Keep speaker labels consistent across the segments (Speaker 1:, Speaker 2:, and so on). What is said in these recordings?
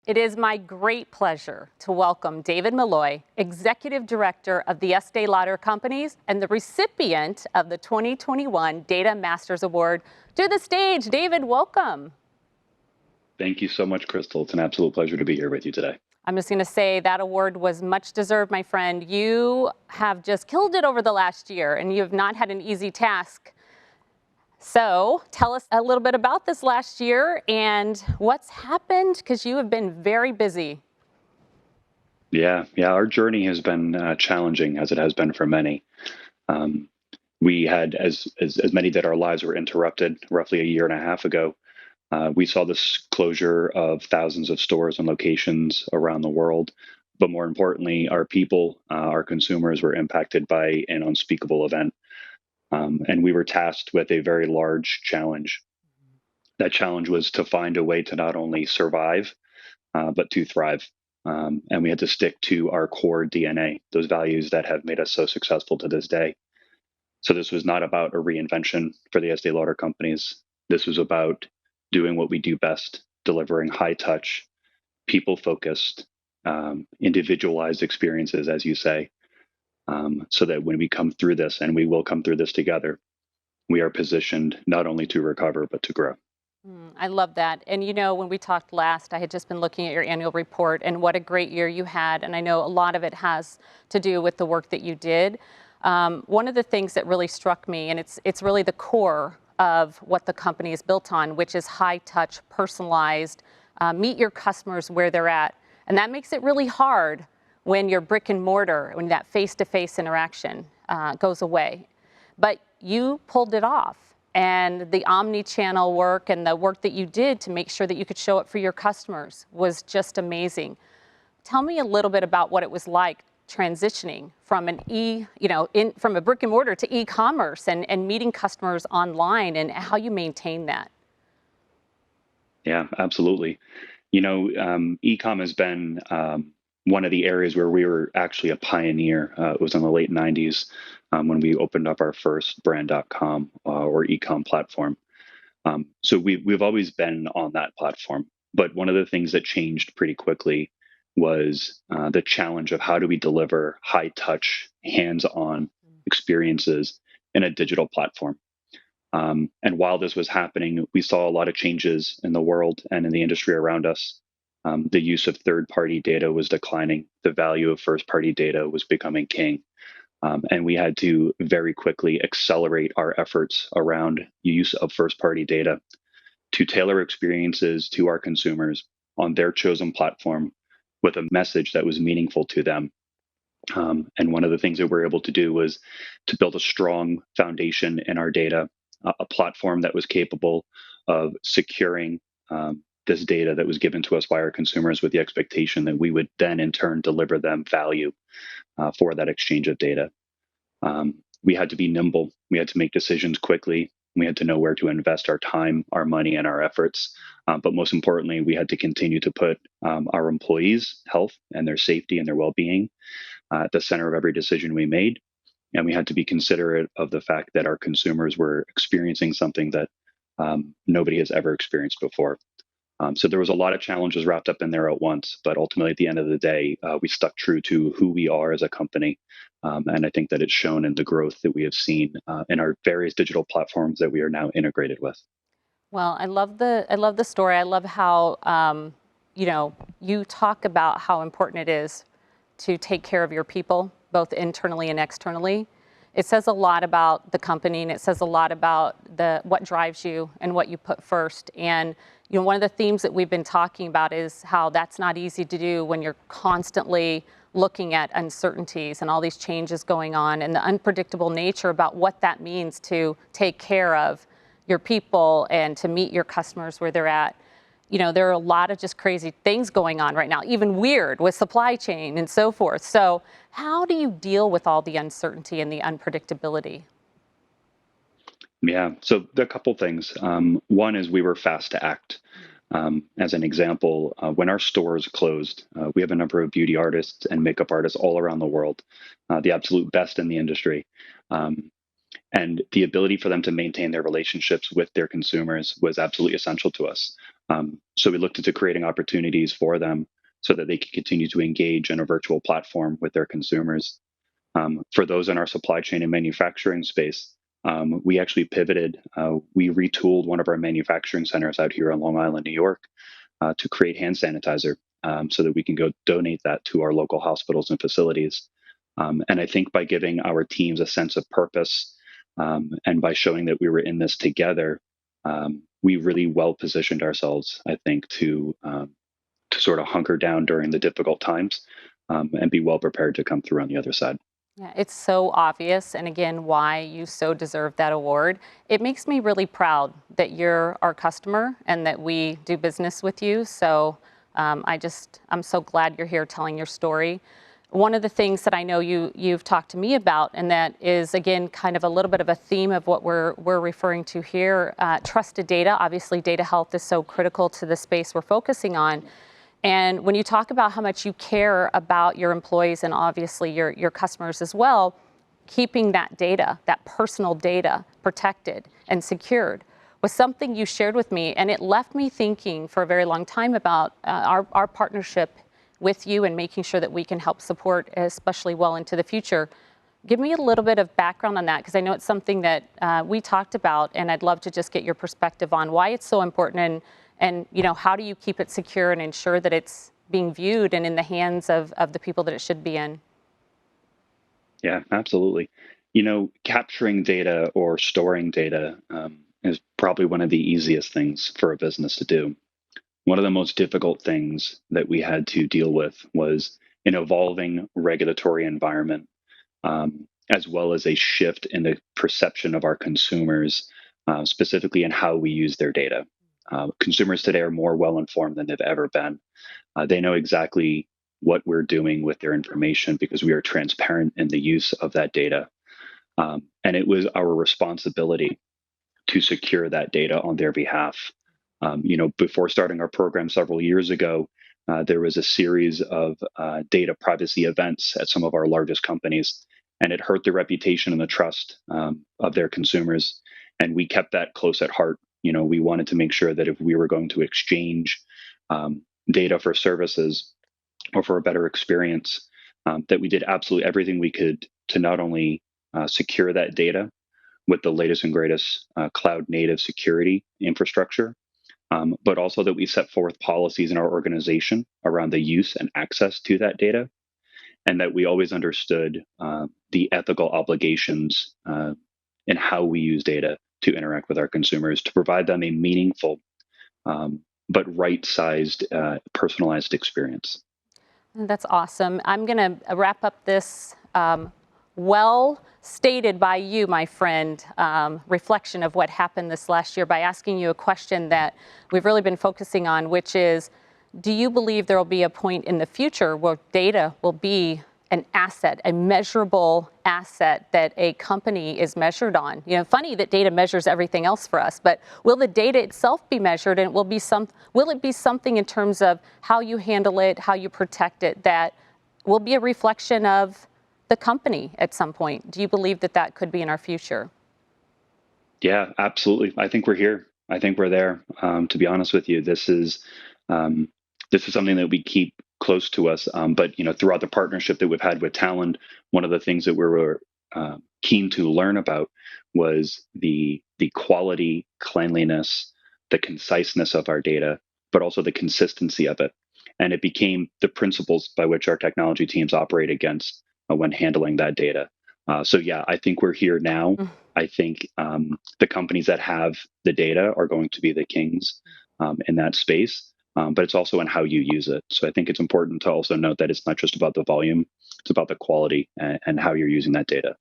Speaker 1: It is my great pleasure to welcome David Malloy, Executive Director of the Estee Lauder Companies and the recipient of the 2021 Data Masters Award, to the stage. David, welcome.
Speaker 2: Thank you so much, Crystal. It's an absolute pleasure to be here with you today.
Speaker 1: I'm just going to say that award was much deserved, my friend. You have just killed it over the last year, and you have not had an easy task. So tell us a little bit about this last year and what's happened, because you have been very busy.
Speaker 2: Yeah, our journey has been challenging, as it has been for many. Um, we had, as many did, our lives were interrupted roughly a year and a half ago. We saw this closure of thousands of stores and locations around the world. But more importantly, our people, our consumers, were impacted by an unspeakable event. And we were tasked with a very large challenge. That challenge was to find a way to not only survive, but to thrive. And we had to stick to our core DNA, those values that have made us so successful to this day. So this was not about a reinvention for the Estee Lauder companies. This was about doing what we do best, delivering high touch, people focused, individualized experiences, as you say, so that when we come through this, and we will come through this together, we are positioned not only to recover, but to grow.
Speaker 1: I love that. And you know, when we talked last, I had just been looking at your annual report and what a great year you had. And I know a lot of it has to do with the work that you did. One of the things that really struck me, and it's really the core of what the company is built on, which is high touch, personalized, meet your customers where they're at. And that makes it really hard when your brick and mortar, when that face-to-face interaction goes away. But you pulled it off. And the omni-channel work and the work that you did to make sure that you could show up for your customers was just amazing. Tell me a little bit about what it was like transitioning from from a brick and mortar to e-commerce and meeting customers online, and how you maintain that.
Speaker 2: Yeah, absolutely. E-com has been one of the areas where we were actually a pioneer. It was in the late 90s when we opened up our first brand.com or e-com platform. So we've always been on that platform. But one of the things that changed pretty quickly was the challenge of how do we deliver high touch, hands-on experiences in a digital platform. And while this was happening, we saw a lot of changes in the world and in the industry around us. The use of third-party data was declining. The value of first-party data was becoming king. And we had to very quickly accelerate our efforts around use of first-party data to tailor experiences to our consumers on their chosen platform with a message that was meaningful to them. And one of the things that we're able to do was to build a strong foundation in our data, a platform that was capable of securing this data that was given to us by our consumers with the expectation that we would then in turn deliver them value for that exchange of data. We had to be nimble. We had to make decisions quickly. We had to know where to invest our time, our money, and our efforts. But most importantly, we had to continue to put our employees' health and their safety and their well-being at the center of every decision we made. And we had to be considerate of the fact that our consumers were experiencing something that nobody has ever experienced before. So there was a lot of challenges wrapped up in there at once, but ultimately at the end of the day, we stuck true to who we are as a company. And I think that it's shown in the growth that we have seen in our various digital platforms that we are now integrated with.
Speaker 1: Well, I love the story. I love how you talk about how important it is to take care of your people, both internally and externally. It says a lot about the company, and it says a lot about what drives you and what you put first. And one of the themes that we've been talking about is how that's not easy to do when you're constantly looking at uncertainties and all these changes going on, and the unpredictable nature about what that means to take care of your people and to meet your customers where they're at. There are a lot of just crazy things going on right now, even weird with supply chain and so forth. So how do you deal with all the uncertainty and the unpredictability?
Speaker 2: Yeah, so there are a couple things. One is we were fast to act. As an example, when our stores closed, we have a number of beauty artists and makeup artists all around the world, the absolute best in the industry. And the ability for them to maintain their relationships with their consumers was absolutely essential to us. So we looked into creating opportunities for them so that they could continue to engage in a virtual platform with their consumers. For those in our supply chain and manufacturing space, we actually pivoted. We retooled one of our manufacturing centers out here on Long Island, New York, to create hand sanitizer so that we can go donate that to our local hospitals and facilities. And I think by giving our teams a sense of purpose and by showing that we were in this together, we really well positioned ourselves, I think, to sort of hunker down during the difficult times and be well prepared to come through on the other side.
Speaker 1: Yeah, it's so obvious, and again, why you so deserve that award. It makes me really proud that you're our customer and that we do business with you. So I'm so glad you're here telling your story. One of the things that I know you've talked to me about, and that is again kind of a little bit of a theme of what we're referring to here, trusted data. Obviously, data health is so critical to the space we're focusing on. And when you talk about how much you care about your employees and obviously your customers as well, keeping that data, that personal data protected and secured was something you shared with me. And it left me thinking for a very long time about our partnership with you and making sure that we can help support, especially well into the future. Give me a little bit of background on that, because I know it's something that we talked about, and I'd love to just get your perspective on why it's so important and how do you keep it secure and ensure that it's being viewed and in the hands of the people that it should be in?
Speaker 2: Yeah, absolutely. Capturing data or storing data is probably one of the easiest things for a business to do. One of the most difficult things that we had to deal with was an evolving regulatory environment, as well as a shift in the perception of our consumers, specifically in how we use their data. Consumers today are more well informed than they've ever been. They know exactly what we're doing with their information because we are transparent in the use of that data. And it was our responsibility to secure that data on their behalf. Before starting our program several years ago, there was a series of data privacy events at some of our largest companies, and it hurt the reputation and the trust of their consumers. And we kept that close at heart. We wanted to make sure that if we were going to exchange data for services or for a better experience, that we did absolutely everything we could to not only secure that data with the latest and greatest cloud native security infrastructure, but also that we set forth policies in our organization around the use and access to that data, and that we always understood the ethical obligations in how we use data to interact with our consumers to provide them a meaningful but right-sized, personalized experience.
Speaker 1: That's awesome. I'm going to wrap up this well stated by you, my friend, reflection of what happened this last year by asking you a question that we've really been focusing on, which is, do you believe there will be a point in the future where data will be an asset, a measurable asset that a company is measured on? Funny that data measures everything else for us, but will the data itself be measured, and will it be something in terms of how you handle it, how you protect it, that will be a reflection of the company at some point? Do you believe that that could be in our future?
Speaker 2: Yeah, absolutely. I think we're here. I think we're there. To be honest with you, this is something that we keep close to us. But throughout the partnership that we've had with Talend, one of the things that we were keen to learn about was the quality, cleanliness, the conciseness of our data, but also the consistency of it. And it became the principles by which our technology teams operate against when handling that data. So yeah, I think we're here now. I think the companies that have the data are going to be the kings in that space. But it's also in how you use it. So I think it's important to also note that it's not just about the volume, it's about the quality and how you're using that data.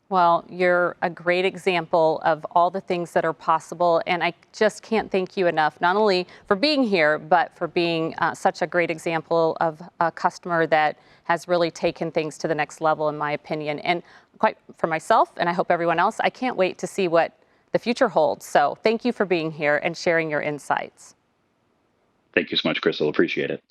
Speaker 1: Well, you're a great example of all the things that are possible, and I just can't thank you enough, not only for being here, but for being such a great example of a customer that has really taken things to the next level, in my opinion. And quite for myself, and I hope everyone else, I can't wait to see what the future holds. So thank you for being here and sharing your insights.
Speaker 2: Thank you so much, Crystal. Appreciate it.